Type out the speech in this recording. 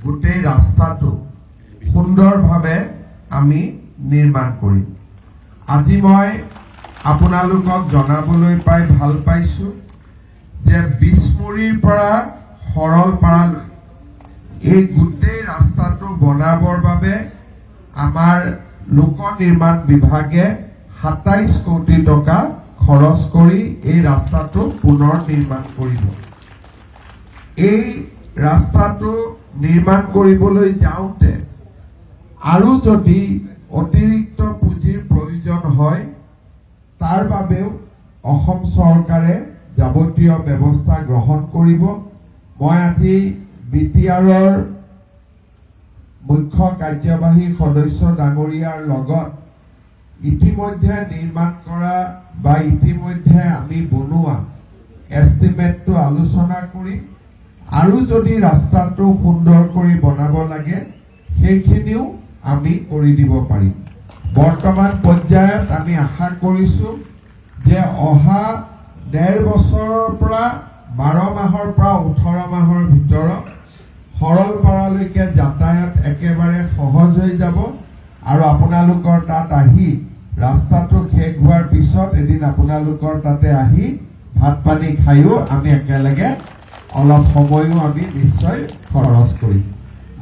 গোটেই ৰাস্তাটো সুন্দৰভাৱে আমি নিৰ্মাণ কৰিম। আজি মই আপোনালোকক জনাবলৈ পাই ভাল পাইছো যে বিছমুৰীৰ পৰা সৰলপাৰালৈ এই গোটেই ৰাস্তাটো বনাবৰ বাবে আমাৰ লোক নিৰ্মাণ বিভাগে ২৭ কোটি টকা খৰচ কৰি এই ৰাস্তাটো পুনৰ নিৰ্মাণ কৰিব। এই ৰাস্তাটো নিৰ্মাণ কৰিবলৈ যাওঁতে আৰু যদি অতিৰিক্ত পুঁজিৰ প্ৰয়োজন হয় তাৰ বাবেও অসম চৰকাৰে যাৱতীয় ব্যৱস্থা গ্ৰহণ কৰিব। মই আজি বিটিআৰৰ মুখ্য কাৰ্যবাহী সদস্য ডাঙৰীয়াৰ লগত ইতিমধ্যে নিৰ্মাণ কৰা বা ইতিমধ্যে আমি বনোৱা এষ্টিমেটটো আলোচনা কৰিম আৰু যদি ৰাস্তাটো সুন্দৰ কৰি বনাব লাগে সেইখিনিও আমি কৰি দিব পাৰিম। বৰ্তমান পৰ্যায়ত আমি আশা কৰিছো যে অহা ১.৫ বছৰৰ পৰা ১২ মাহৰ পৰা ১৮ মাহৰ ভিতৰত সৰলপাৰালৈকে যাতায়াত একেবাৰে সহজ হৈ যাব আৰু আপোনালোকৰ তাত আহি ৰাস্তাটো শেষ হোৱাৰ পিছত এদিন আপোনালোকৰ তাতে আহি ভাত পানী খাইও আমি একেলগে অলপ সময়ও আমি নিশ্চয় খৰচ কৰিম।